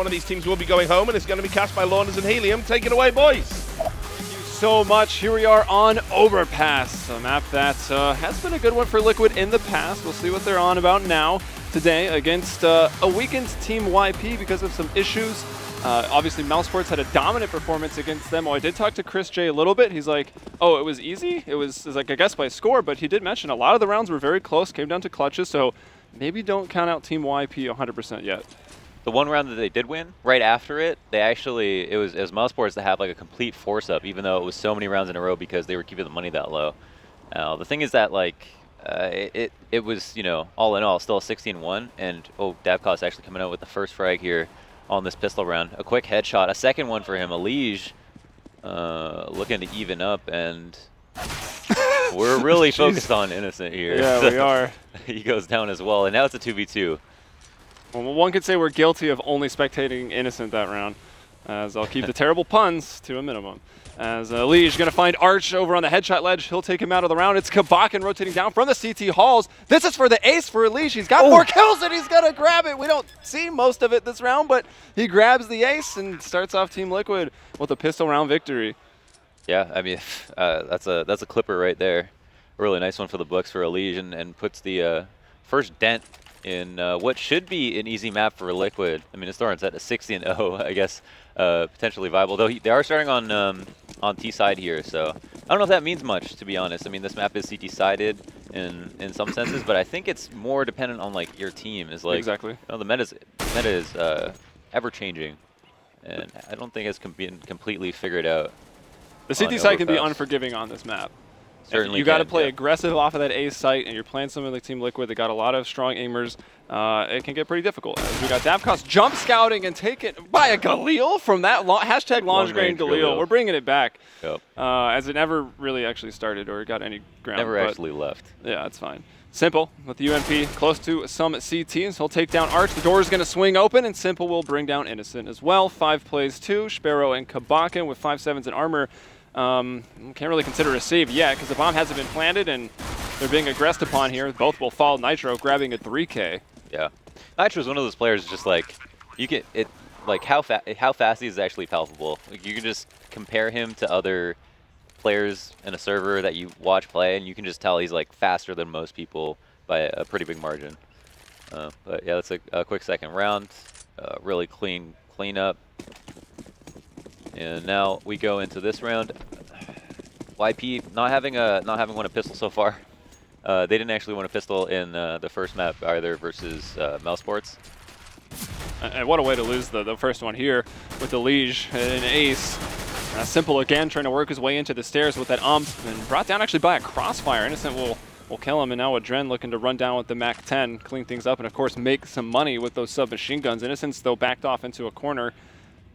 One of these teams will be going home, and it's going to be cast by Launders and Helium. Take it away, boys. Thank you so much. Here we are on Overpass, a map that has been a good one for Liquid in the past. We'll see what they're on about now today against a weakened Team YP because of some issues. Obviously, Mousesports had a dominant performance against them. Oh, I did talk to Chris J a little bit. He's like, oh, it was easy. It was like, I guess, by score, but he did mention a lot of the rounds were very close, came down to clutches, so maybe don't count out Team YP 100% yet. The one round that they did win, right after it, they actually, it was Mousesports to have like a complete force-up, even though it was so many rounds in a row because they were keeping the money that low. The thing is that, like, it was, you know, all in all, still a 16-1, and, oh, Davkos actually coming out with the first frag here on this pistol round. A quick headshot, a second one for him. Elige looking to even up, and we're really focused on Innocent here. Yeah, we are. He goes down as well, and now it's a 2v2. Well, one could say we're guilty of only spectating Innocent that round, as I'll keep the terrible puns to a minimum. As Elige going to find Arch over on the headshot ledge. He'll take him out of the round. It's Kabakin rotating down from the CT halls. This is for the ace for Elige. He's got 4 kills and he's going to grab it. We don't see most of it this round, but he grabs the ace and starts off Team Liquid with a pistol round victory. Yeah, I mean, that's a clipper right there. A really nice one for the books for Elige, and puts the first dent in what should be an easy map for Liquid. I mean, it's Thorns at a 60-0, I guess, potentially viable. Though they are starting on T side here, so I don't know if that means much, to be honest. I mean, this map is CT sided in some senses, but I think it's more dependent on like your team. Is like exactly. You know, the meta is ever changing, and I don't think it's been completely figured out. The CT side can be unforgiving on this map. Certainly you got to play aggressive off of that A site, and you're playing something like Team Liquid. They got a lot of strong aimers. It can get pretty difficult. As we got Davkos jump scouting and taken by a Galil from that hashtag long range Galil. We're bringing it back. Yep. As it never really actually started or got any ground. Never actually left. Yeah, that's fine. Simple with the UMP close to some CTs. He'll take down Arch. The door is going to swing open, and Simple will bring down Innocent as well. 5 plays 2. Sparrow and Kabakin with 5.7s in armor. Can't really consider a save yet because the bomb hasn't been planted and they're being aggressed upon here. Both will fall. Nitro grabbing a 3K. Yeah, Nitro's one of those players just like you get it, like how fast he is actually palpable. Like you can just compare him to other players in a server that you watch play, and you can just tell he's like faster than most people by a pretty big margin. But yeah, that's a quick second round. Really clean up. And now we go into this round. YP not having won a pistol so far. They didn't actually win a pistol in the first map either versus Mousesports. And what a way to lose the first one here with Elige and ace. Simple again trying to work his way into the stairs with that and brought down actually by a crossfire. Innocent will kill him, and now Adren looking to run down with the Mac 10, clean things up, and of course make some money with those submachine guns. Innocent's though backed off into a corner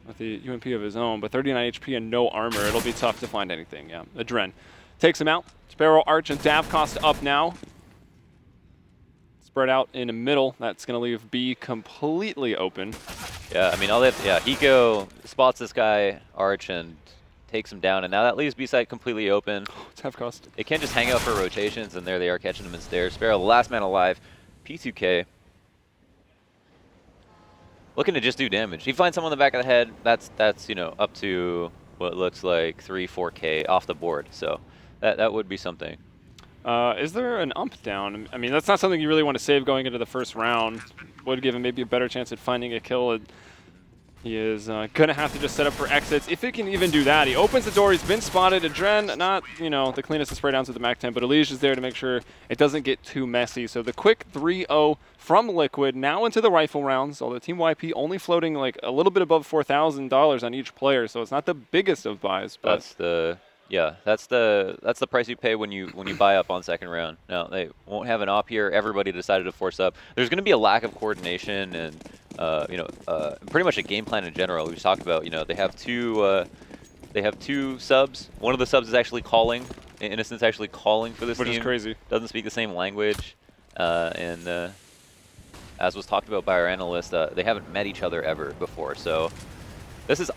with the UMP of his own, but 39 HP and no armor. It'll be tough to find anything. Yeah, Adren takes him out. Sparrow, Arch, and Davkos up now. Spread out in the middle. That's going to leave B completely open. Yeah, I mean, Hiko spots this guy, Arch, and takes him down, and now that leaves B side completely open. Davkos. They can't just hang out for rotations, and there they are catching him in stairs. Sparrow, the last man alive. P2K. Looking to just do damage. He finds someone in the back of the head. That's you know, up to what looks like 3-4K off the board. So that would be something. Is there an ump down? I mean, that's not something you really want to save going into the first round. Would give him maybe a better chance at finding a kill. He is going to have to just set up for exits. If he can even do that, he opens the door. He's been spotted. Adren, not, you know, the cleanest of spray downs with the Mac 10, but Elige is there to make sure it doesn't get too messy. So the quick 3-0 from Liquid, now into the rifle rounds, although Team YP only floating like a little bit above $4,000 on each player, so it's not the biggest of buys. But that's the price you pay when you buy up on second round. Now they won't have an op here. Everybody decided to force up. There's going to be a lack of coordination and pretty much a game plan in general. We've talked about, you know, they have two subs. One of the subs is actually calling. Innocent's actually calling for this team. Which is crazy. Doesn't speak the same language, and as was talked about by our analyst, they haven't met each other ever before. So this is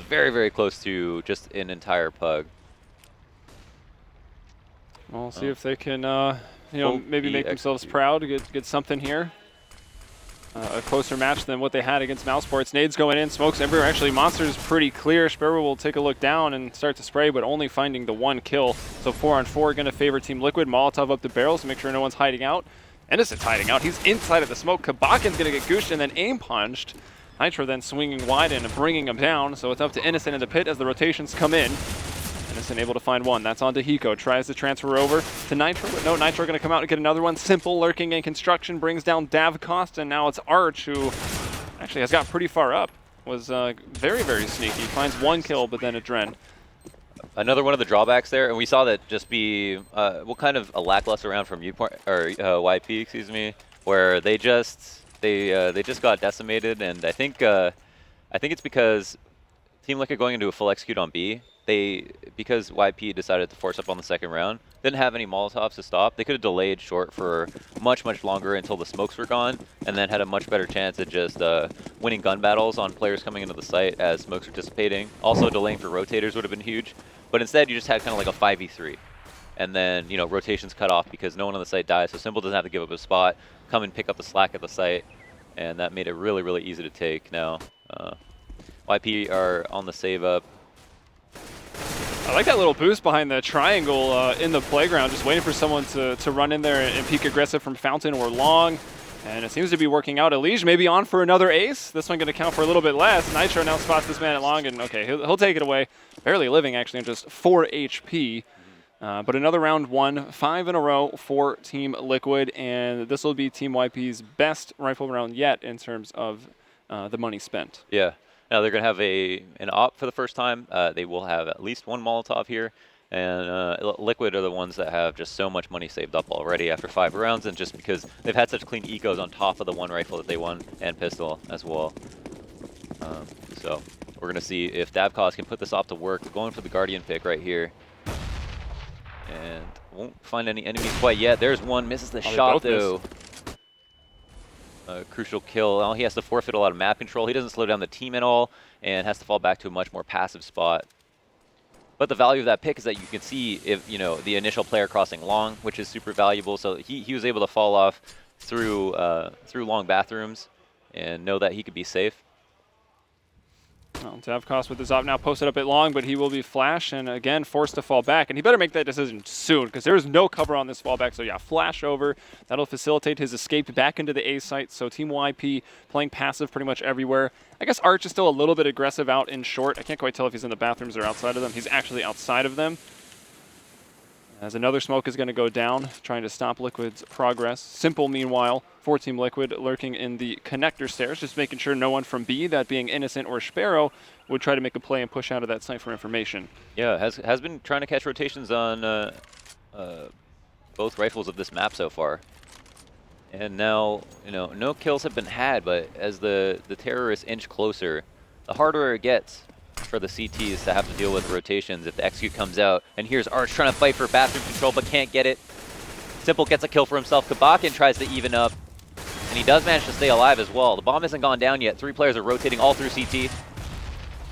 very, very close to just an entire pug. We'll see if they can, maybe make themselves proud to get something here. a closer match than what they had against Mousesports. Nades going in, smokes everywhere. Actually, Monster's pretty clear. Sparrow will take a look down and start to spray, but only finding the 1 kill. So 4-on-4 going to favor Team Liquid. Molotov up the barrels to make sure no one's hiding out. Innocent's hiding out. He's inside of the smoke. Kabakin's going to get gooshed and then aim punched. Nitro then swinging wide and bringing him down. So it's up to Innocent in the pit as the rotations come in. Innocent able to find one. That's on to Hiko. Tries to transfer over to Nitro, but no, Nitro going to come out and get another one. Simple lurking in construction brings down Davcost, and now it's Arch, who actually has got pretty far up. Was very, very sneaky. Finds 1 kill, but then a Dren. Another one of the drawbacks there, and we saw that just be what kind of a lackluster round from Viewpoint or YP, excuse me, where they just got decimated, and I think it's because Team Liquid going into a full execute on B. Because YP decided to force up on the second round, didn't have any Molotovs to stop. They could have delayed short for much, much longer until the smokes were gone, and then had a much better chance at just winning gun battles on players coming into the site as smokes were dissipating. Also, delaying for rotators would have been huge. But instead, you just had kind of like a 5v3. And then, rotations cut off because no one on the site dies, so Simple doesn't have to give up a spot, come and pick up the slack at the site, and that made it really, really easy to take. Now, YP are on the save up. I like that little boost behind the triangle in the playground, just waiting for someone to run in there and peek aggressive from Fountain or Long. And it seems to be working out. Elige maybe on for another ace. This one going to count for a little bit less. Nitro now spots this man at Long, and okay, he'll take it away. Barely living, actually, on just 4 HP. But another round won, 5 in a row for Team Liquid, and this will be Team YP's best rifle round yet in terms of the money spent. Yeah. Now they're going to have an op for the first time. They will have at least 1 Molotov here. And Liquid are the ones that have just so much money saved up already after 5 rounds, and just because they've had such clean ecos on top of the 1 rifle that they won, and pistol as well. So we're going to see if Davcost can put this op to work. They're going for the Guardian pick right here. And won't find any enemies quite yet. There's one, misses the shot though. Crucial kill. Well, he has to forfeit a lot of map control. He doesn't slow down the team at all, and has to fall back to a much more passive spot. But the value of that pick is that you can see if the initial player crossing Long, which is super valuable. So he was able to fall off through Long bathrooms and know that he could be safe. Well, Davcost with his op now posted up at Long, but he will be flash and again forced to fall back. And he better make that decision soon because there is no cover on this fallback. So yeah, flash over. That'll facilitate his escape back into the A site. So Team YP playing passive pretty much everywhere. I guess Arch is still a little bit aggressive out in short. I can't quite tell if he's in the bathrooms or outside of them. He's actually outside of them. As another smoke is going to go down, trying to stop Liquid's progress. Simple, meanwhile, for Team Liquid, lurking in the connector stairs, just making sure no one from B, that being Innocent or Sparrow, would try to make a play and push out of that site for information. Yeah, has been trying to catch rotations on both rifles of this map so far. And now, no kills have been had, but as the terrorists inch closer, the harder it gets for the CTs to have to deal with rotations if the execute comes out. And here's Arch trying to fight for bathroom control, but can't get it. Simple gets a kill for himself. Kabakin tries to even up, and he does manage to stay alive as well. The bomb hasn't gone down yet. 3 players are rotating all through CT.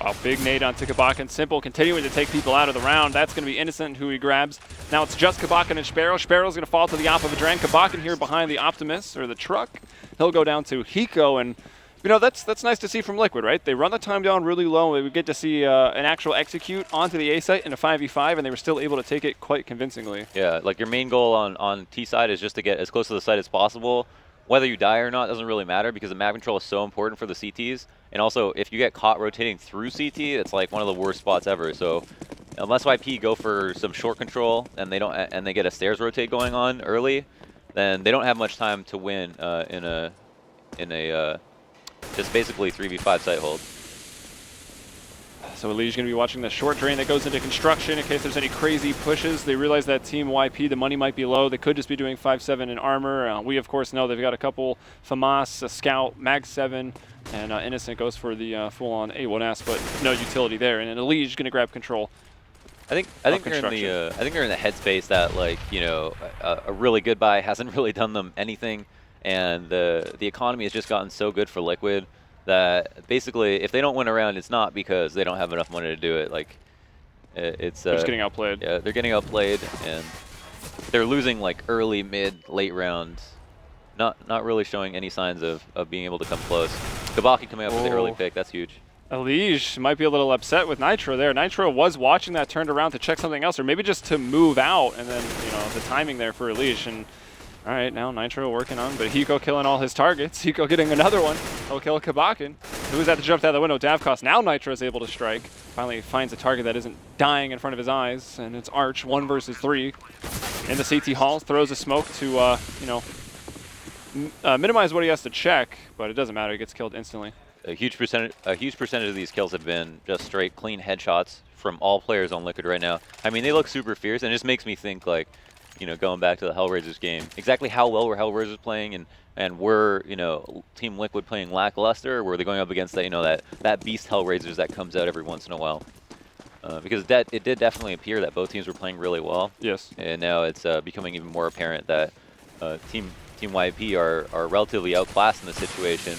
Oh, big nade onto Kabakin. Simple continuing to take people out of the round. That's going to be Innocent who he grabs. Now it's just Kabakin and Sparrow. Sparrow's going to fall to the op of a Dren. Kabakin here behind the Optimus, or the truck. He'll go down to Hiko, and that's nice to see from Liquid, right? They run the time down really low, and we get to see an actual execute onto the A site in a 5v5, and they were still able to take it quite convincingly. Yeah, like your main goal on T side is just to get as close to the site as possible. Whether you die or not doesn't really matter because the map control is so important for the CTs. And also, if you get caught rotating through CT, it's like one of the worst spots ever. So unless YP go for some short control and they get a stairs rotate going on early, then they don't have much time to win in a just basically 3v5 site hold. So Eli's going to be watching the short drain that goes into construction in case there's any crazy pushes. They realize that Team YP, the money might be low. They could just be doing 5-7 in armor. We, of course, know they've got a couple FAMAS, a Scout, Mag 7, and Innocent goes for the full-on A1S, but no utility there. And Eli's going to grab control. I think they're in the headspace that a really good buy hasn't really done them anything, and the economy has just gotten so good for Liquid that basically if they don't win a round, it's not because they don't have enough money to do it. Like they're just getting outplayed. Yeah, they're getting outplayed, and they're losing like early, mid, late round not really showing any signs of being able to come close. Kabaki coming up with the early pick, that's huge. Elige might be a little upset with Nitro there. Nitro was watching that, turned around to check something else, or maybe just to move out, and then, you know, the timing there for Elige. And all right, now Nitro working on, but Hiko killing all his targets. Hiko getting another one. He'll kill Kabakin, who was at the jump out the window. Davkos. Now Nitro is able to strike. Finally finds a target that isn't dying in front of his eyes, and it's Arch, 1 versus 3. In the CT hall, throws a smoke to, you know, minimize what he has to check, but it doesn't matter. He gets killed instantly. A huge percentage of these kills have been just straight clean headshots from all players on Liquid right now. I mean, they look super fierce, and it just makes me think, like, you know, going back to the Hellraisers game, exactly how well were Hellraisers playing, and were, you know, Team Liquid playing lackluster, or were they going up against that, you know, that beast Hellraisers that comes out every once in a while? Because it did definitely appear that both teams were playing really well. Yes. And now it's becoming even more apparent that Team YP are relatively outclassed in this situation,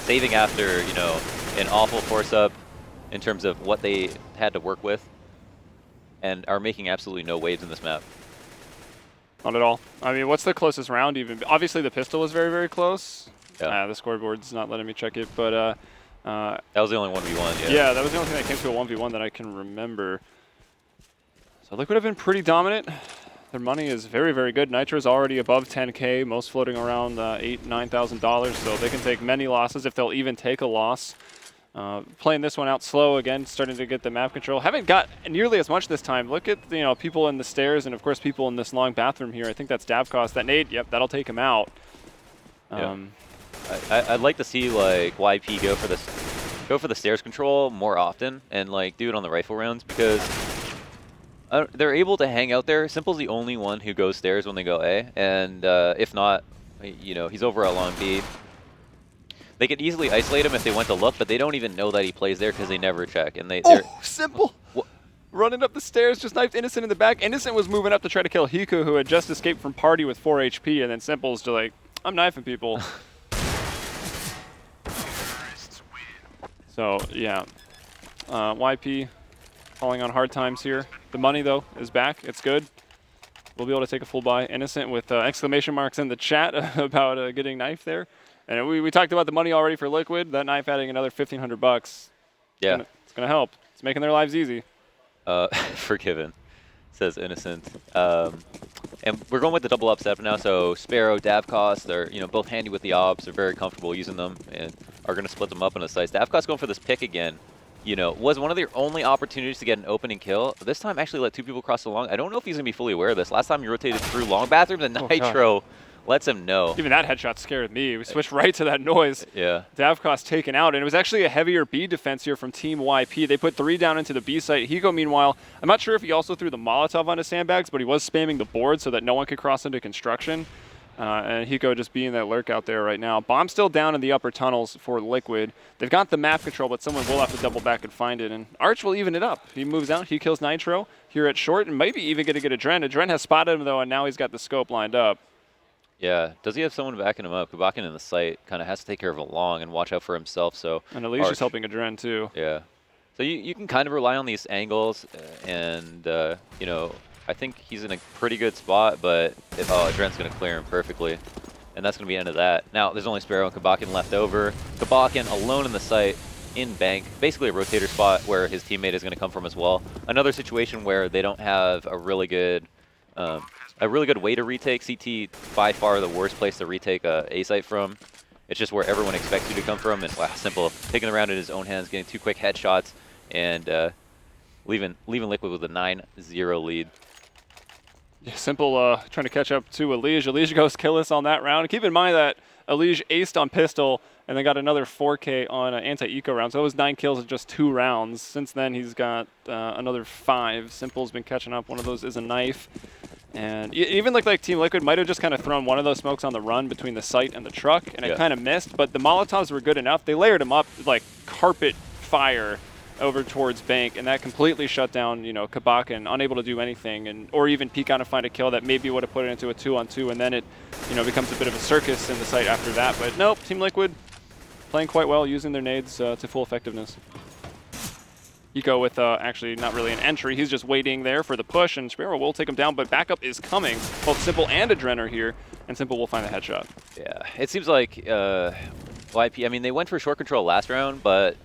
saving after, you know, an awful force-up in terms of what they had to work with, and are making absolutely no waves in this map. Not at all. I mean, what's the closest round even? Obviously, the pistol was very, very close. Yeah. The scoreboard's not letting me check it, but that was the only 1v1, yeah. Yeah, that was the only thing that came to a 1v1 that I can remember. So Liquid have been pretty dominant. Their money is very, very good. Nitro's already above 10K, most floating around $8,000, $9,000, so they can take many losses if they'll even take a loss. Playing this one out slow again, starting to get the map control. Haven't got nearly as much this time. Look at, you know, people in the stairs, and of course people in this long bathroom here. I think that's Davkos. That nade, yep, that'll take him out. Yeah. I'd like to see, like, YP go for the stairs control more often, and, like, do it on the rifle rounds, because they're able to hang out there. Simple's the only one who goes stairs when they go A, and if not, you know, he's over along B. They could easily isolate him if they went to look, but they don't even know that he plays there because they never check. And Simple! Running up the stairs, just knifed Innocent in the back. Innocent was moving up to try to kill Hiko, who had just escaped from party with 4 HP, and then Simple's just like, I'm knifing people. So, yeah. YP falling on hard times here. The money, though, is back. It's good. We'll be able to take a full buy. Innocent with exclamation marks in the chat about getting knifed there. And we talked about the money already for Liquid. That knife adding another $1,500. Yeah. It's gonna help. It's making their lives easy. Forgiven, says Innocent. And we're going with the double upset now. So Sparrow, Davkos, they're, you know, both handy with the ops. They're very comfortable using them and are going to split them up on the sites. Davkos going for this pick again. You know, was one of their only opportunities to get an opening kill. This time actually let 2 people cross the long. I don't know if he's going to be fully aware of this. Last time he rotated through long bathrooms, and Nitro lets him know. Even that headshot scared me. We switched right to that noise. Yeah. Davkos taken out, and it was actually a heavier B defense here from Team YP. They put 3 down into the B site. Hiko, meanwhile, I'm not sure if he also threw the Molotov onto sandbags, but he was spamming the board so that no one could cross into construction. And Hiko just being that lurk out there right now. Bomb still down in the upper tunnels for Liquid. They've got the map control, but someone will have to double back and find it. And Arch will even it up. He moves out. He kills Nitro here at short, and maybe even going to get a Dren. Dren has spotted him, though, and now he's got the scope lined up. Yeah. Does he have someone backing him up? Kabakin in the site kind of has to take care of it long and watch out for himself. So. And Elige is helping a Dren, too. Yeah. So you can kind of rely on these angles, and, you know, I think he's in a pretty good spot, but Dren's going to clear him perfectly. And that's going to be the end of that. Now, there's only Sparrow and Kabakin left over. Kabakin alone in the site, in bank, basically a rotator spot where his teammate is going to come from as well. Another situation where they don't have a really good way to retake. CT, by far the worst place to retake a site from. It's just where everyone expects you to come from. And wow, Simple taking the round in his own hands, getting 2 quick headshots, and leaving Liquid with a 9-0 lead. Yeah, Simple trying to catch up to Elige. Elige goes killless on that round. Keep in mind that Elige aced on pistol and then got another 4K on an anti-eco round. So it was 9 kills in just 2 rounds. Since then, he's got another 5. Simple's been catching up. One of those is a knife. And it even looked like Team Liquid might have just kind of thrown one of those smokes on the run between the site and the truck, and it kind of missed. But the Molotovs were good enough. They layered them up like carpet fire over towards bank, and that completely shut down, you know, Kabakin, unable to do anything, and or even peek out and find a kill that maybe would have put it into a 2-on-2, and then it, you know, becomes a bit of a circus in the site after that. But nope, Team Liquid playing quite well, using their nades to full effectiveness. Hiko with actually not really an entry. He's just waiting there for the push, and Sparrow will take him down, but backup is coming. Both Simple and Adren are here, and Simple will find the headshot. Yeah, it seems like YP, I mean, they went for short control last round, but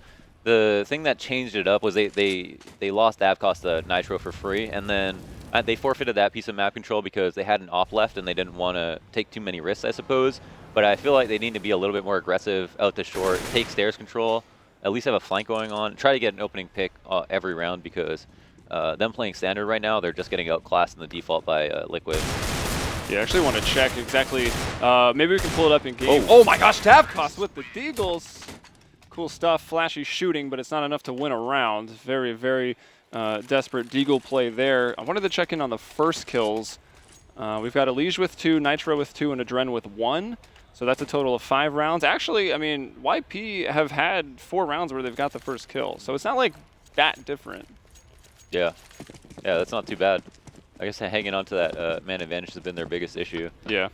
the thing that changed it up was they lost Avcost the Nitro for free, and then they forfeited that piece of map control because they had an op left and they didn't want to take too many risks, I suppose. But I feel like they need to be a little bit more aggressive out to short, take stairs control, at least have a flank going on, try to get an opening pick every round because them playing standard right now, they're just getting outclassed in the default by Liquid. Yeah, I actually want to check exactly. Maybe we can pull it up in game. Oh my gosh, Avcost with the Deagles. Cool stuff, flashy shooting, but it's not enough to win a round. Very, very desperate Deagle play there. I wanted to check in on the first kills. We've got Elige with 2, Nitro with 2, and Adren with 1. So that's a total of 5 rounds. Actually, I mean, YP have had 4 rounds where they've got the first kill. So it's not like that different. Yeah, that's not too bad. I guess hanging on to that man advantage has been their biggest issue. Yeah.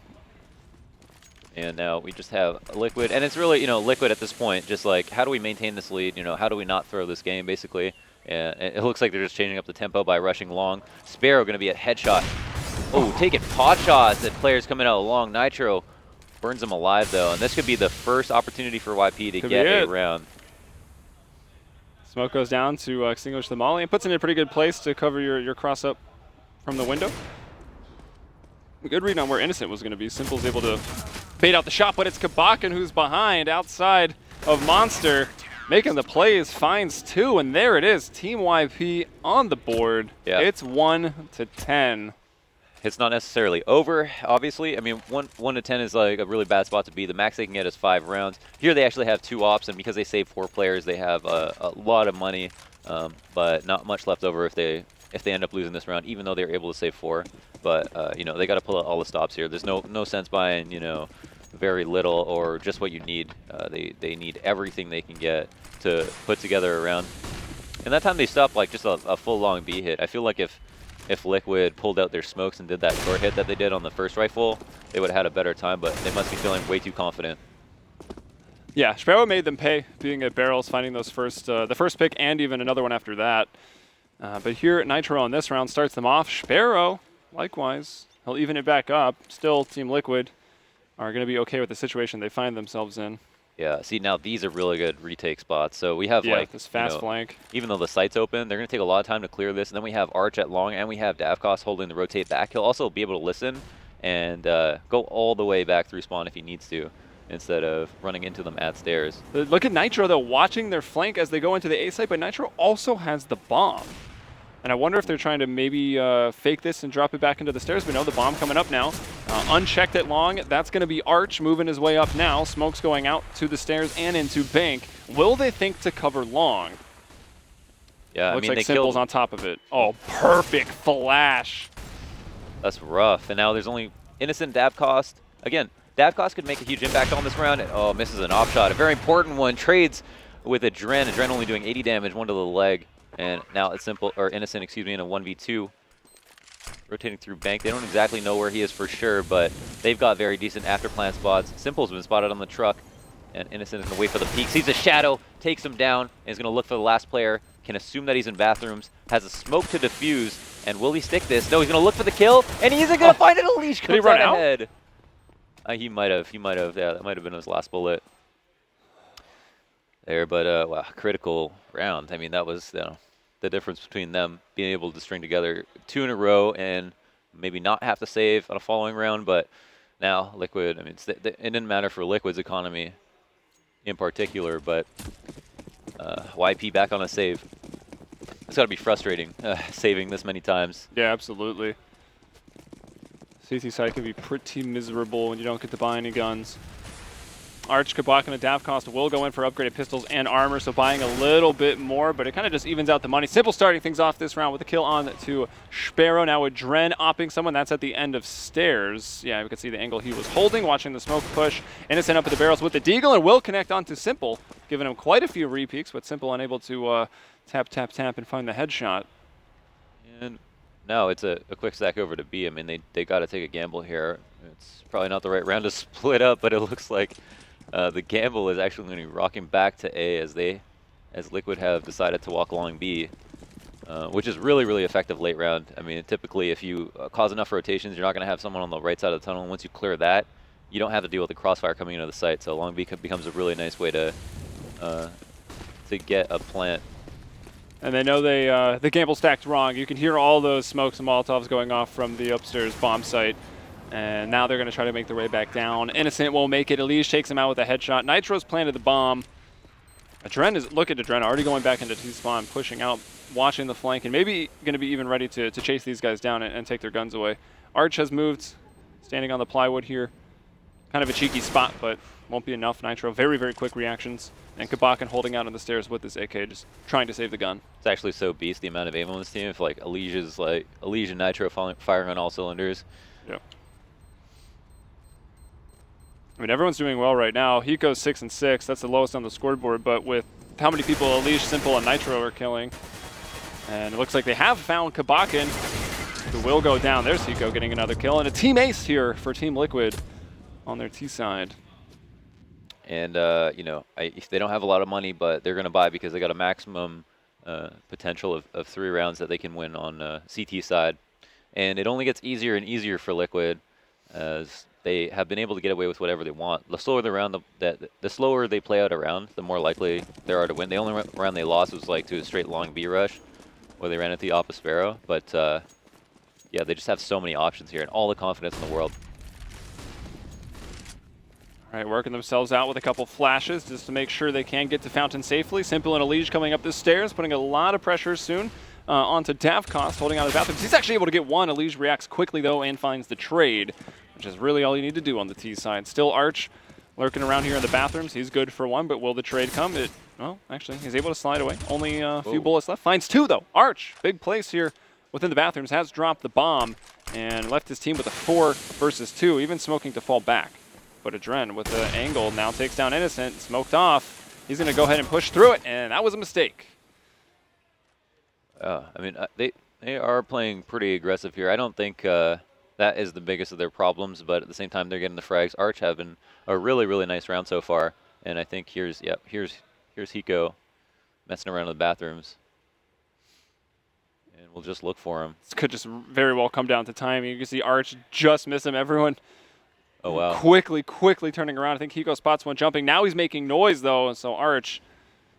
And now we just have Liquid, and it's really, Liquid at this point, just like, how do we maintain this lead? How do we not throw this game, basically? And it looks like they're just changing up the tempo by rushing long. Sparrow going to be at headshot. Oh, taking pot shots at players coming out long. Nitro burns them alive, though, and this could be the first opportunity for YP to get a round. Smoke goes down to extinguish the molly and puts it in a pretty good place to cover your cross-up from the window. A good read on where Innocent was going to be. Simple's able to bait out the shot, but it's Kabakan who's behind outside of Monster. Making the plays, finds 2, and there it is. Team YP on the board. Yeah. It's 1-10. It's not necessarily over, obviously. I mean, 1 to 10 is like a really bad spot to be. The max they can get is 5 rounds. Here they actually have 2 ops, and because they save 4 players, they have a lot of money, but not much left over if they end up losing this round, even though they're able to save 4. But they got to pull out all the stops here. There's no sense buying very little or just what you need. They need everything they can get to put together a round. And that time they stopped like just a full long B hit. I feel like if Liquid pulled out their smokes and did that short hit that they did on the first rifle, they would have had a better time, but they must be feeling way too confident. Yeah, Sparrow made them pay, being at barrels, finding those the first pick and even another one after that. But here, Nitro on this round starts them off. Sparrow, likewise, he'll even it back up. Still, Team Liquid are going to be okay with the situation they find themselves in. Yeah, see, now these are really good retake spots. So we have this fast flank. Even though the site's open, they're going to take a lot of time to clear this. And then we have Arch at long, and we have Davkos holding the rotate back. He'll also be able to listen and go all the way back through spawn if he needs to, instead of running into them at stairs. Look at Nitro, though, watching their flank as they go into the A site, but Nitro also has the bomb. And I wonder if they're trying to maybe fake this and drop it back into the stairs. We know the bomb coming up now. Unchecked at long. That's going to be Arch moving his way up now. Smoke's going out to the stairs and into Bank. Will they think to cover long? Yeah, Looks I mean, like Simple's on top of it. Oh, perfect flash. That's rough. And now there's only Innocent Davkos. Again, Davkos could make a huge impact on this round. Oh, misses an off shot. A very important one. Trades with Adren. Adren only doing 80 damage, 1 to the leg. And now it's Innocent, in a 1v2. Rotating through Bank. They don't exactly know where he is for sure, but they've got very decent after-plan spots. Simple's been spotted on the truck, and Innocent is going to wait for the peek. Sees a shadow, takes him down, and is going to look for the last player. Can assume that he's in bathrooms. Has a smoke to defuse, and will he stick this? No, he's going to look for the kill, and he isn't going to find it. Elige comes out ahead. He might have. Yeah, that might have been his last bullet there, but wow, critical round. I mean, that was the difference between them being able to string together 2 in a row and maybe not have to save on a following round. But now Liquid, I mean, it didn't matter for Liquid's economy in particular, but YP back on a save. It's got to be frustrating, saving this many times. Yeah, absolutely. CT side can be pretty miserable when you don't get to buy any guns. Arch, Kabak, and Davkos will go in for upgraded pistols and armor, so buying a little bit more, but it kind of just evens out the money. Simple starting things off this round with a kill on to Sparrow. Now with Dren opping someone. That's at the end of stairs. Yeah, we can see the angle he was holding, watching the smoke push. Innocent up at the barrels with the Deagle, and will connect onto Simple, giving him quite a few repeats, but Simple unable to tap, and find the headshot. And now it's a quick stack over to B. I mean, they got to take a gamble here. It's probably not the right round to split up, but it looks like the gamble is actually going to be rocking back to A as they as Liquid have decided to walk along B, which is really, really effective late round. I mean, typically if you cause enough rotations, you're not going to have someone on the right side of the tunnel. And once you clear that, you don't have to deal with the crossfire coming into the site. So long B becomes a really nice way to get a plant. And they know the gamble stacked wrong. You can hear all those smokes and Molotovs going off from the upstairs bomb site. And now they're going to try to make their way back down. Innocent won't make it. Elise takes him out with a headshot. Nitro's planted the bomb. Look at Adren already going back into T-spawn, pushing out, watching the flank, and maybe going to be even ready to chase these guys down and take their guns away. Arch has moved, standing on the plywood here. Kind of a cheeky spot, but won't be enough. Nitro, very, very quick reactions. And Kabakin holding out on the stairs with this AK, just trying to save the gun. It's actually so beast the amount of aim on this team. If like Elise and Nitro firing on all cylinders. Yep. I mean, everyone's doing well right now. Hiko's 6 and 6. That's the lowest on the scoreboard. But with how many people Elise, Simple, and Nitro are killing, and it looks like they have found Kabakin, who will go down. There's Hiko getting another kill, and a team ace here for Team Liquid on their T side. And you know, if they don't have a lot of money, but they're going to buy because they got a maximum potential of 3 rounds that they can win on CT side. And it only gets easier and easier for Liquid as they have been able to get away with whatever they want. The slower the slower they play out a round, the more likely they are to win. The only round they lost was like to a straight long B rush, where they ran at the Oppa Sparrow. But yeah, they just have so many options here and all the confidence in the world. All right, working themselves out with a couple flashes just to make sure they can get to Fountain safely. Simple and Elige coming up the stairs, putting a lot of pressure soon onto Davcost, holding out his bathroom. He's actually able to get one. Elige reacts quickly, though, and finds the trade, which is really all you need to do on the T side. Still Arch lurking around here in the bathrooms. He's good for one, but will the trade come? Well, actually, he's able to slide away. Only a few bullets left. Finds 2, though. Arch, big place here within the bathrooms, has dropped the bomb and left his team with a 4 versus 2, even smoking to fall back. But Adren with the angle now takes down Innocent, smoked off. He's going to go ahead and push through it, and that was a mistake. I mean, they are playing pretty aggressive here. I don't think that is the biggest of their problems, but at the same time, they're getting the frags. Arch having a really, really nice round so far, and I think here's Hiko messing around in the bathrooms, and we'll just look for him. This could just very well come down to timing. You can see Arch just miss him. Everyone. Oh, wow. Quickly turning around. I think Hiko spots one jumping. Now he's making noise, though, and so Arch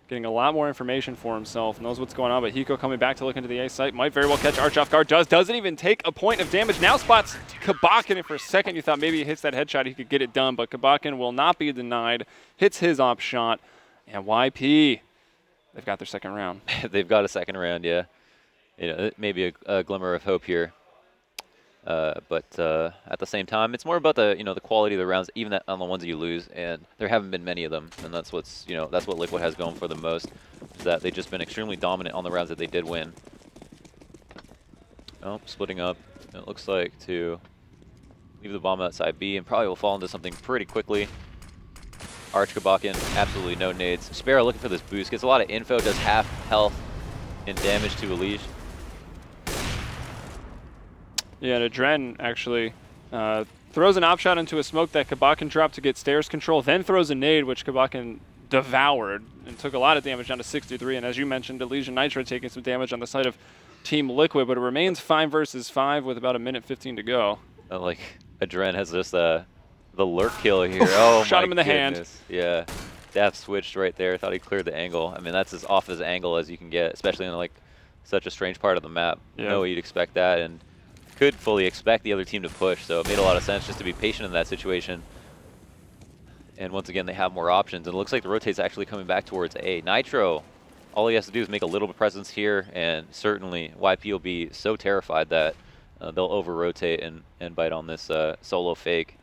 getting a lot more information for himself, knows what's going on, but Hiko coming back to look into the A site. Might very well catch Arch off guard. Doesn't even take a point of damage. Now spots Kabakin, and for a second you thought maybe he hits that headshot, he could get it done, but Kabakin will not be denied. Hits his op shot, and YP, they've got their second round. They've got a second round, yeah. You know, maybe a glimmer of hope here. But at the same time, it's more about the quality of the rounds, even on the ones that you lose, and there haven't been many of them, and that's what Liquid has going for them most, is that they've just been extremely dominant on the rounds that they did win. Oh, splitting up. It looks like to leave the bomb outside B, and probably will fall into something pretty quickly. Arch Kabakin, absolutely no nades. Sparrow looking for this boost, gets a lot of info, does half health and damage to Elige. Yeah, and Adren actually throws an op shot into a smoke that Kabakin dropped to get stairs control, then throws a nade, which Kabakin devoured and took a lot of damage down to 63. And as you mentioned, Elige and Nitro taking some damage on the side of Team Liquid, but it remains 5 versus 5 with about 1:15 to go. Like, Adren has just the lurk kill here. Oh, shot him in the goodness. Hand. Yeah, Daff switched right there. Thought he cleared the angle. I mean, that's as off as angle as you can get, especially in like such a strange part of the map. Yeah. No, you'd expect that, and could fully expect the other team to push, so it made a lot of sense just to be patient in that situation. And once again, they have more options, and it looks like the rotate's actually coming back towards A. Nitro, all he has to do is make a little bit of presence here, and certainly YP will be so terrified that they'll over-rotate and bite on this solo fake.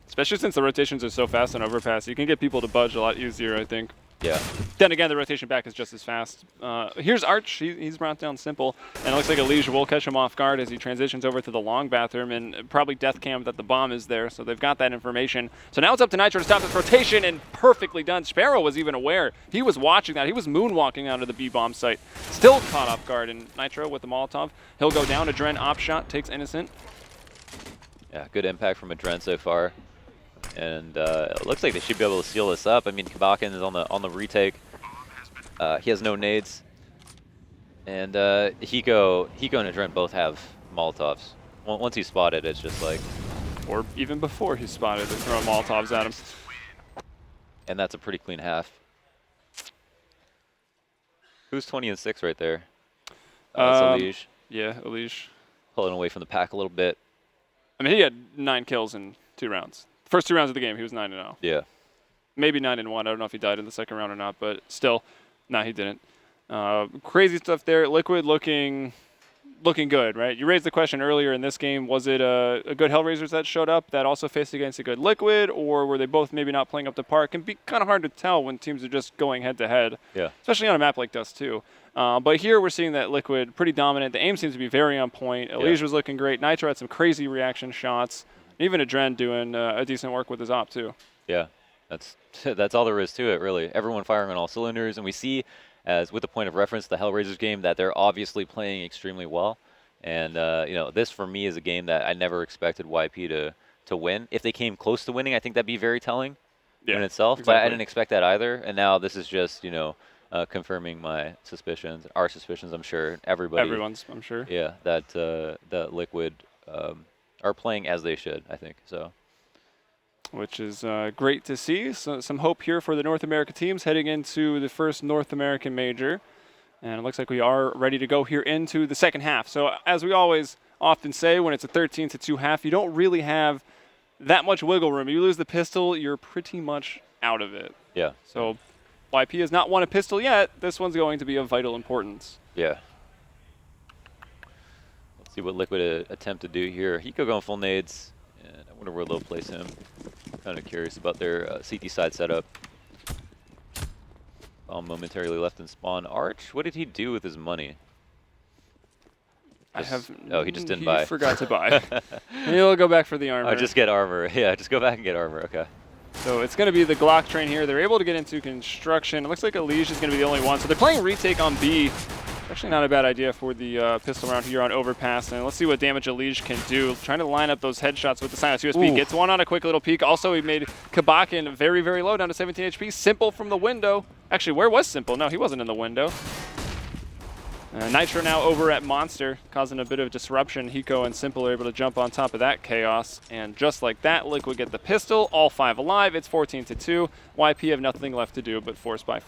Especially since the rotations are so fast on overpass, you can get people to budge a lot easier, I think. Yeah. Then again, the rotation back is just as fast. Here's Arch. He's brought down Simple. And it looks like Elige will catch him off guard as he transitions over to the long bathroom and probably death cam that the bomb is there. So they've got that information. So now it's up to Nitro to stop this rotation, and perfectly done. Sparrow was even aware. He was watching that. He was moonwalking out of the B-bomb site. Still caught off guard. And Nitro with the Molotov. He'll go down. Adren op shot takes Innocent. Yeah, good impact from Adren so far. And it looks like they should be able to seal this up. I mean, Kabakin is on the retake. He has no nades. And Hiko and Adren both have Molotovs. Once he's spotted, it's just like... Or even before he's spotted, they're throwing Molotovs at him. And that's a pretty clean half. Who's 20 and 6 right there? That's Elige. Yeah, Elige. Pulling away from the pack a little bit. I mean, he had 9 kills in 2 rounds. First 2 rounds of the game, he was 9-0. Yeah. Maybe 9-1. I don't know if he died in the second round or not, but still, no, he didn't. Crazy stuff there. Liquid looking good, right? You raised the question earlier in this game, was it a good Hellraisers that showed up that also faced against a good Liquid, or were they both maybe not playing up to par? It can be kind of hard to tell when teams are just going head-to-head, especially on a map like Dust 2. But here we're seeing that Liquid pretty dominant. The aim seems to be very on point. Elige was looking great. Nitro had some crazy reaction shots. Even Adren doing a decent work with his op, too. Yeah, that's all there is to it, really. Everyone firing on all cylinders, and we see, as with the point of reference, the Hellraisers game, that they're obviously playing extremely well. And you know, this for me is a game that I never expected YP to win. If they came close to winning, I think that'd be very telling in itself. Exactly. But I didn't expect that either. And now this is just, you know, confirming my suspicions, our suspicions. I'm sure everyone's, I'm sure. Yeah, that Liquid are playing as they should, I think. So. Which is great to see. So, some hope here for the North America teams heading into the first North American major. And it looks like we are ready to go here into the second half. So as we always often say, when it's a 13-2 half, you don't really have that much wiggle room. You lose the pistol, you're pretty much out of it. Yeah. So YP has not won a pistol yet. This one's going to be of vital importance. Yeah. Let's see what Liquid attempt to do here. Hiko going full nades. And I wonder where they'll place him. Kind of curious about their CT side setup. Momentarily left in spawn. Arch, what did he do with his money? Oh, he just didn't buy. He forgot to buy. He'll go back for the armor. Oh, just get armor. Yeah, just go back and get armor. Okay. So it's going to be the Glock train here. They're able to get into construction. It looks like Elige is going to be the only one. So they're playing retake on B. Actually not a bad idea for the pistol round here on overpass. And let's see what damage Elige can do. Trying to line up those headshots with the Silence USB. Ooh. Gets one on a quick little peek. Also, he made Kabakin very, very low, down to 17 HP. Simple from the window. Actually, where was Simple? No, he wasn't in the window. Nitro now over at Monster, causing a bit of disruption. Hiko and Simple are able to jump on top of that chaos. And just like that, Liquid get the pistol, all 5 alive. It's 14-2. YP have nothing left to do but force buy.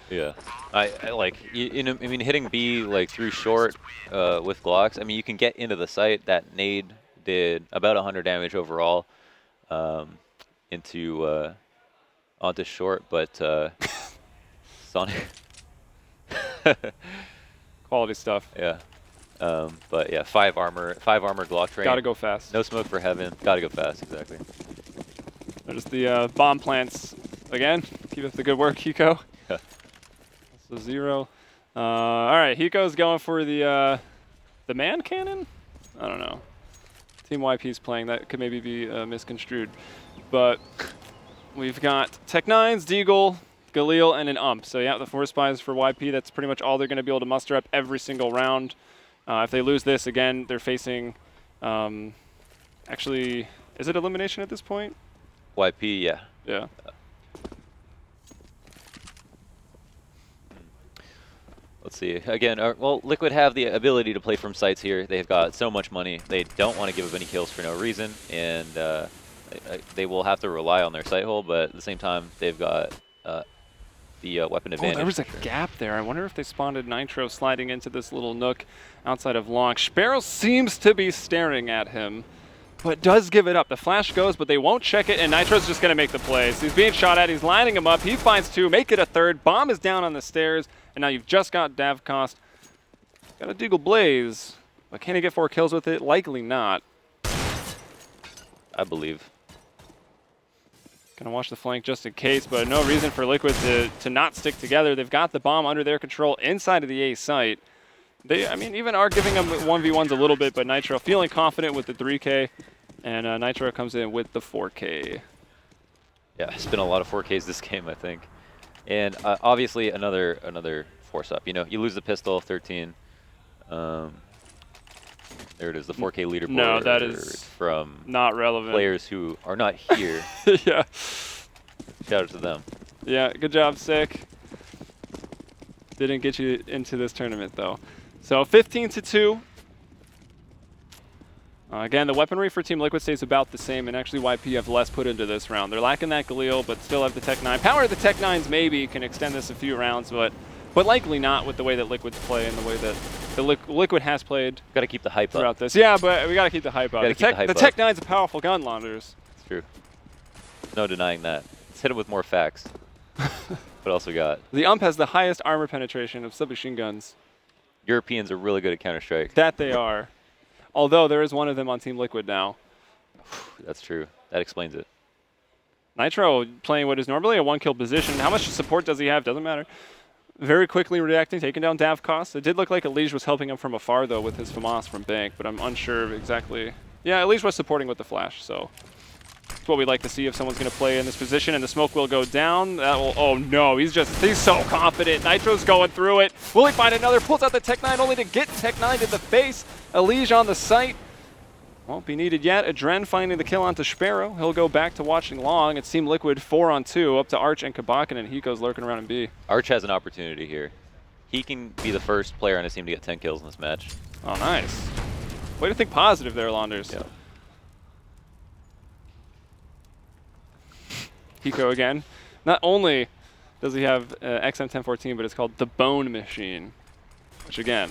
Yeah. I like, you know, I mean, hitting B like through short with Glocks, I mean, you can get into the site. That nade did about 100 damage overall onto short, but Sonic... Quality stuff. Yeah. But yeah, 5 armor Glock train. Gotta go fast. No smoke for heaven. Gotta go fast, exactly. There's the bomb plants again. Keep up the good work, Hiko. Yeah. So 0. All right, Hiko's going for the man cannon? I don't know. Team YP's playing. That could maybe be misconstrued. But we've got Tech9s, Deagle, Galil, and an ump. So yeah, the force buys for YP, that's pretty much all they're going to be able to muster up every single round. If they lose this, again, they're facing, actually, is it elimination at this point? YP, yeah. Yeah. Let's see. Again, well, Liquid have the ability to play from sites here. They've got so much money. They don't want to give up any kills for no reason, and they will have to rely on their site hole, but at the same time, they've got the weapon advantage. Oh, there was a gap there. I wonder if they spawned Nitro sliding into this little nook outside of Long. Sparrow seems to be staring at him, but does give it up. The flash goes, but they won't check it, and Nitro's just going to make the plays. He's being shot at. He's lining him up. He finds 2. Make it a 3rd. Bomb is down on the stairs, and now you've just got Davcost. Got a Deagle Blaze, but can he get 4 kills with it? Likely not. I believe. Gonna watch the flank just in case, but no reason for Liquid to not stick together. They've got the bomb under their control inside of the A site. They, I mean, even are giving them 1v1s a little bit, but Nitro feeling confident with the 3K, and Nitro comes in with the 4K. Yeah, it's been a lot of 4Ks this game, I think. And obviously another force up. You know, you lose the pistol, 13. There it is, the 4K leaderboard. No, that is from not relevant. Players who are not here. Yeah. Shout out to them. Yeah, good job, Sick. Didn't get you into this tournament, though. So 15-2. Again, the weaponry for Team Liquid stays about the same, and actually YP have less put into this round. They're lacking that Galil, but still have the Tech 9. Power of the Tech 9s maybe can extend this a few rounds, but likely not with the way that Liquid's play and the way that the Liquid has played. Got to keep the hype throughout up. this. Yeah, but we got to keep the hype up. The Tech 9's a powerful gun, Launders. It's true. No denying that. Let's hit it with more facts. What else we got? The UMP has the highest armor penetration of submachine guns. Europeans are really good at Counter-Strike. That they are. Although there is one of them on Team Liquid now. That's true. That explains it. Nitro playing what is normally a one-kill position. How much support does he have? Doesn't matter. Very quickly reacting, taking down Dav Cost. It did look like Elige was helping him from afar, though, with his FAMAS from Bank, but I'm unsure exactly. Yeah, Elige was supporting with the flash, so that's what we'd like to see if someone's going to play in this position, and the smoke will go down. That will, oh no, he's so confident. Nitro's going through it. Will he find another? Pulls out the Tech 9 only to get Tech 9 to the face. Elige on the site. Won't be needed yet. Adren finding the kill onto Sparrow. He'll go back to watching long. It's Team Liquid 4-on-2 up to Arch and Kabakin, and Hiko's lurking around in B. Arch has an opportunity here. He can be the first player on his team to get 10 kills in this match. Oh, nice. Way to think positive there, Launders. Yeah. Hiko again. Not only does he have XM1014, but it's called the Bone Machine, which again.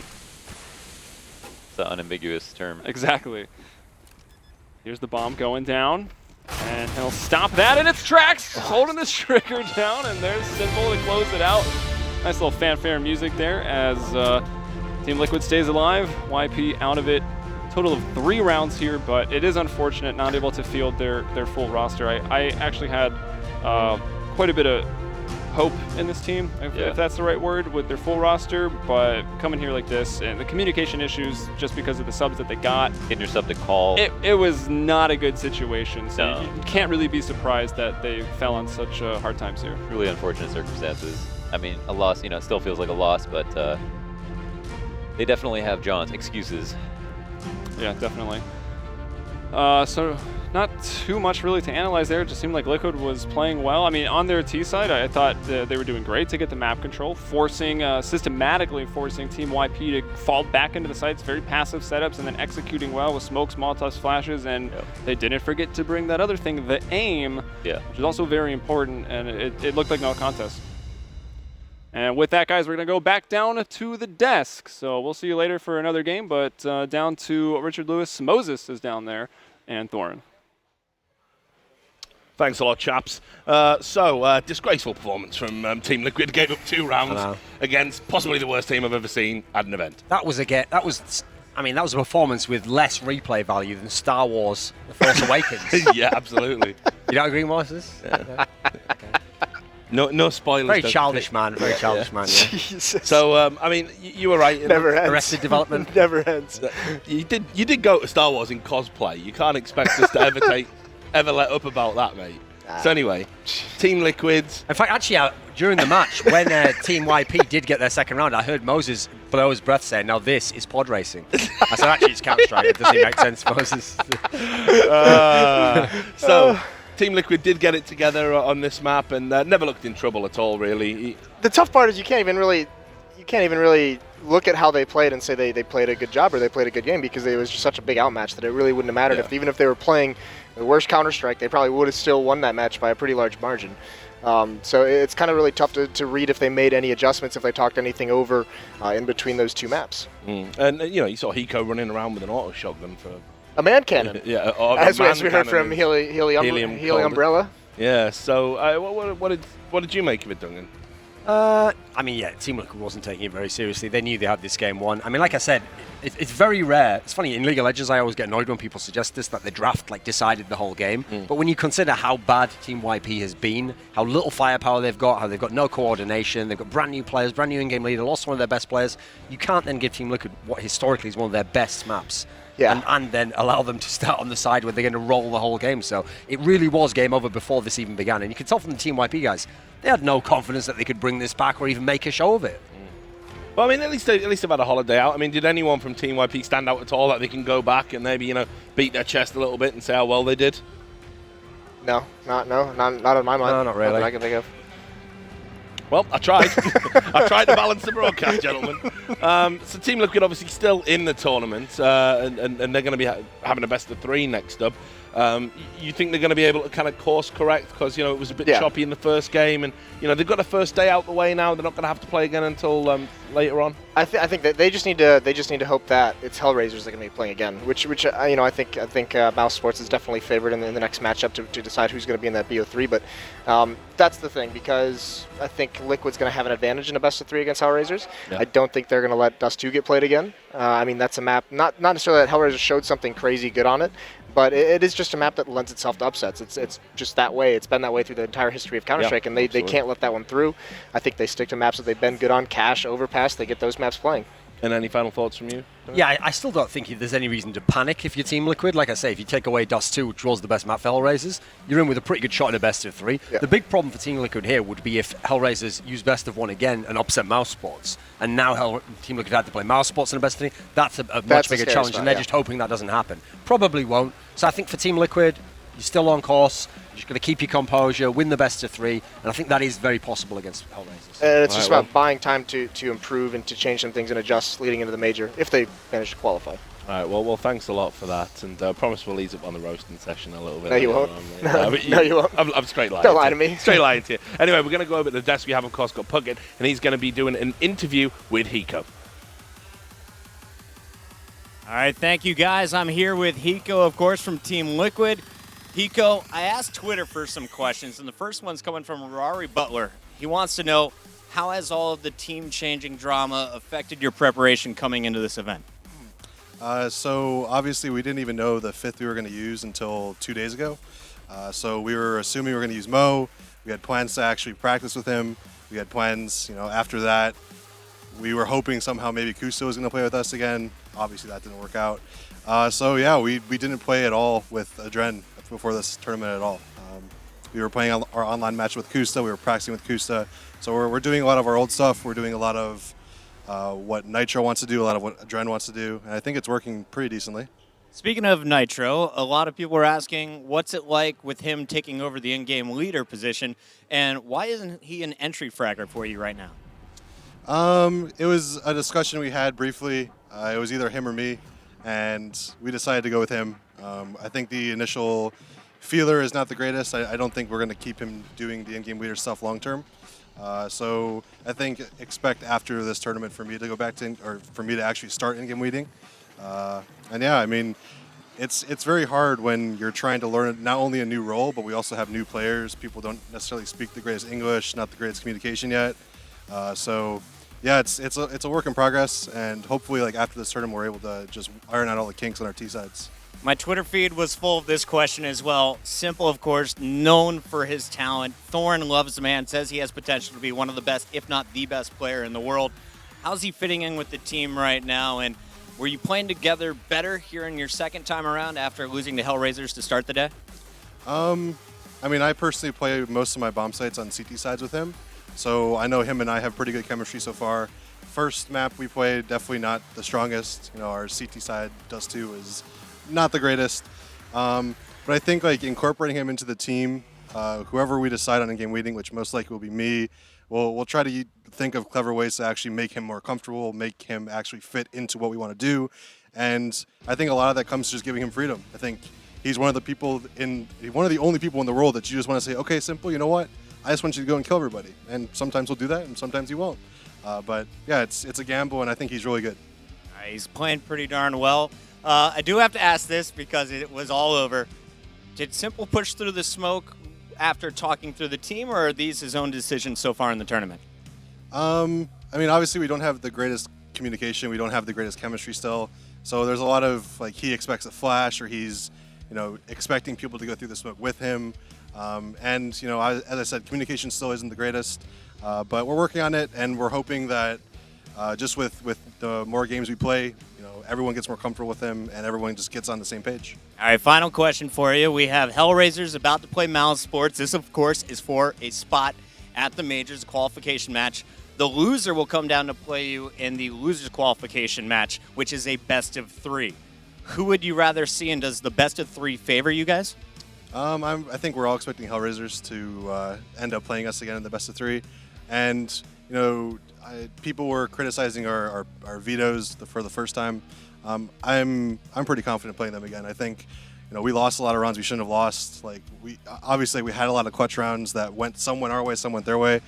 It's an unambiguous term. Exactly. Here's the bomb going down, and he'll stop that in its tracks, holding this trigger down, and there's Simple to close it out. Nice little fanfare music there as Team Liquid stays alive. YP out of it. Total of 3 rounds here, but it is unfortunate not able to field their full roster. I actually had quite a bit of hope in this team, if that's the right word, with their full roster, but coming here like this, and the communication issues just because of the subs that they got. Getting your sub to call. It was not a good situation, so you can't really be surprised that they fell on such hard times here. Really unfortunate circumstances. I mean, a loss, it still feels like a loss, but they definitely have John's excuses. Yeah, definitely. So not too much really to analyze there. It just seemed like Liquid was playing well. I mean, on their T side, I thought they were doing great to get the map control, systematically forcing Team YP to fall back into the sites, very passive setups, and then executing well with smokes, Molotovs, flashes, and they didn't forget to bring that other thing, the aim, which is also very important, and it looked like no contest. And with that, guys, we're going to go back down to the desk. So we'll see you later for another game, but down to Richard Lewis. Moses is down there, and Thorin. Thanks a lot, chaps. Disgraceful performance from Team Liquid. Gave up 2 rounds against possibly the worst team I've ever seen at an event. That was a performance with less replay value than Star Wars: The Force Awakens. Yeah, absolutely. You don't agree, Moses? Yeah. No spoilers. Very childish man. Very childish man. Yeah. Jesus. So I mean, you were right. Never ends. Arrested Development. Never ends. You did go to Star Wars in cosplay. You can't expect us to ever let up about that, mate. So anyway, Team Liquids. In fact, actually, during the match, when Team YP did get their second round, I heard Moses blow his breath saying, "Now this is pod racing." I said, "Actually, it's Counter-Strike. It doesn't make sense, Moses." Team Liquid did get it together on this map and never looked in trouble at all, really. The tough part is you can't even really look at how they played and say they played a good job or they played a good game, because it was just such a big outmatch that it really wouldn't have mattered. Even if they were playing the worst Counter-Strike, they probably would have still won that match by a pretty large margin. So it's kind of really tough to read if they made any adjustments, if they talked anything over in between those 2 maps. And you saw Hiko running around with an auto shotgun for a man cannon. Yeah, as we heard from Helium Umbrella. Yeah. So what did you make of it, Duncan? I mean, yeah, Team Liquid wasn't taking it very seriously. They knew they had this game won. I mean, like I said, it's very rare. It's funny, in League of Legends, I always get annoyed when people suggest this, that the draft decided the whole game. But when you consider how bad Team YP has been, how little firepower they've got, how they've got no coordination, they've got brand new players, brand new in-game leader, lost one of their best players, you can't then give Team Liquid what historically is one of their best maps. Yeah. And then allow them to start on the side where they're going to roll the whole game. So it really was game over before this even began. And you can tell from the Team YP guys, they had no confidence that they could bring this back or even make a show of it. Well, I mean, at least they've had a holiday out. I mean, did anyone from Team YP stand out at all that they can go back and maybe, beat their chest a little bit and say how well they did? No, not in my mind. No, not really. Not that I can think of. Well, I tried. I tried to balance the broadcast, gentlemen. So Team Liquid obviously still in the tournament, and they're going to be having a best of 3 next up. You think they're going to be able to kind of course correct because it was a bit choppy in the first game, and they've got the first day out the way now. They're not going to have to play again until later on. I think that they just need to hope that it's Hellraisers that are going to be playing again, which I think Mouse Sports is definitely favored in the next matchup to decide who's going to be in that BO3. But that's the thing, because I think Liquid's going to have an advantage in a best of 3 against Hellraisers. Yeah. I don't think they're going to let Dust 2 get played again. I mean, that's a map not necessarily that Hellraisers showed something crazy good on it, but it is just a map that lends itself to upsets. It's just that way. It's been that way through the entire history of Counter-Strike, and they can't let that one through. I think they stick to maps that they've been good on. Cache, Overpass, they get those maps playing. And any final thoughts from you? Yeah, I still don't think there's any reason to panic if you're Team Liquid. Like I say, if you take away Dust 2, which was the best map for Hellraisers, you're in with a pretty good shot in a best of 3. Yeah. The big problem for Team Liquid here would be if Hellraisers use best of 1 again and upset Mouse Sports, and now Team Liquid had to play Mouse Sports in a best of 3. That's a much bigger challenge, and they're just hoping that doesn't happen. Probably won't. So I think for Team Liquid, you're still on course. You're just going to keep your composure, win the best of 3, and I think that is very possible against Hellraisers. And it's just about buying time to improve and to change some things and adjust leading into the major if they manage to qualify. All right, well, thanks a lot for that, and I promise we'll ease up on the roasting session a little bit. No, you won't. No, you won't. I'm straight lying. Don't lie to me. Straight lying to you. Anyway, we're going to go over to the desk. We have, of course, got Puckett, and he's going to be doing an interview with Hiko. All right, thank you, guys. I'm here with Hiko, of course, from Team Liquid. Hiko, I asked Twitter for some questions, and the first one's coming from Rory Butler. He wants to know, how has all of the team-changing drama affected your preparation coming into this event? So obviously we didn't even know the 5th we were going to use until 2 days ago. So we were assuming we were going to use Mo. We had plans to actually practice with him. We had plans, after that. We were hoping somehow maybe Kusto was going to play with us again. Obviously that didn't work out. So yeah, we didn't play at all with Adren before this tournament at all. We were playing our online match with Kusta. We were practicing with Kusta. So we're doing a lot of our old stuff. We're doing a lot of what Nitro wants to do, a lot of what Adren wants to do. And I think it's working pretty decently. Speaking of Nitro, a lot of people are asking, what's it like with him taking over the in-game leader position? And why isn't he an entry fragger for you right now? It was a discussion we had briefly. It was either him or me, and we decided to go with him. I think the initial feeler is not the greatest. I don't think we're going to keep him doing the in-game leader stuff long term. So I think expect after this tournament for me to go back to, or for me to actually start in-game leading. And yeah, I mean, it's very hard when you're trying to learn not only a new role, but we also have new players. People don't necessarily speak the greatest English, not the greatest communication yet. So yeah, it's a work in progress, and hopefully like after this tournament we're able to just iron out all the kinks on our T sides. My Twitter feed was full of this question as well. Simple, of course, known for his talent. Thorn loves the man, says he has potential to be one of the best, if not the best player in the world. How's he fitting in with the team right now? And were you playing together better here in your second time around after losing to Hellraisers to start the day? I mean, I personally play most of my bomb sites on CT sides with him. So I know him and I have pretty good chemistry so far. First map we played, definitely not the strongest. Our CT side, Dust 2, is not the greatest. But I think like incorporating him into the team, whoever we decide on in-game leading, which most likely will be me, we'll try to think of clever ways to actually make him more comfortable, make him actually fit into what we want to do. And I think a lot of that comes to just giving him freedom. I think he's one of the only people in the world that you just want to say, okay, Simple, you know what? I just want you to go and kill everybody. And sometimes he'll do that, and sometimes he won't. But yeah, it's a gamble, and I think he's really good. He's playing pretty darn well. I do have to ask this because it was all over. Did Simple push through the smoke after talking through the team, or are these his own decisions so far in the tournament? I mean, obviously we don't have the greatest communication. We don't have the greatest chemistry still. So there's a lot of, like, he expects a flash, or he's, expecting people to go through the smoke with him. And, as I said, communication still isn't the greatest. But we're working on it, and we're hoping that just with the more games we play, everyone gets more comfortable with him, and everyone just gets on the same page. All right, final question for you. We have Hellraisers about to play Mouse Sports. This, of course, is for a spot at the Majors qualification match. The loser will come down to play you in the Losers qualification match, which is a best of 3. Who would you rather see, and does the best of 3 favor you guys? I think we're all expecting Hellraisers to end up playing us again in the best of 3. And you know, people were criticizing our vetoes for the first time. I'm pretty confident playing them again. I think, you know, we lost a lot of rounds we shouldn't have lost. Like obviously we had a lot of clutch rounds that some went our way, some went their way.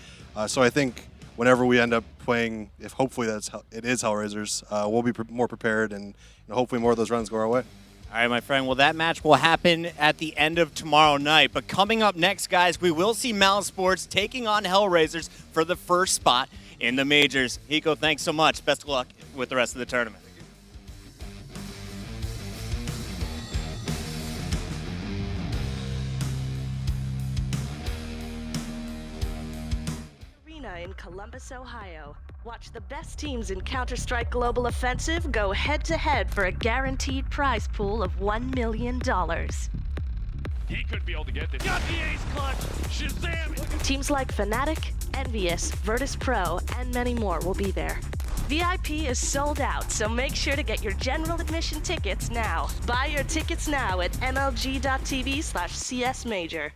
So I think whenever we end up playing, if hopefully it is Hellraisers, we'll be more prepared, and you know, hopefully more of those runs go our way. All right, my friend. Well, that match will happen at the end of tomorrow night. But coming up next, guys, we will see Mal Sports taking on Hellraisers for the first spot in the majors. Hiko, thanks so much. Best of luck with the rest of the tournament. In Columbus, Ohio. Watch the best teams in Counter-Strike Global Offensive go head-to-head for a guaranteed prize pool of $1 million. He could be able to get this. Got the ace clutch! Shazam! Teams like Fnatic, Envious, Virtus Pro, and many more will be there. VIP is sold out, so make sure to get your general admission tickets now. Buy your tickets now at mlg.tv/csmajor.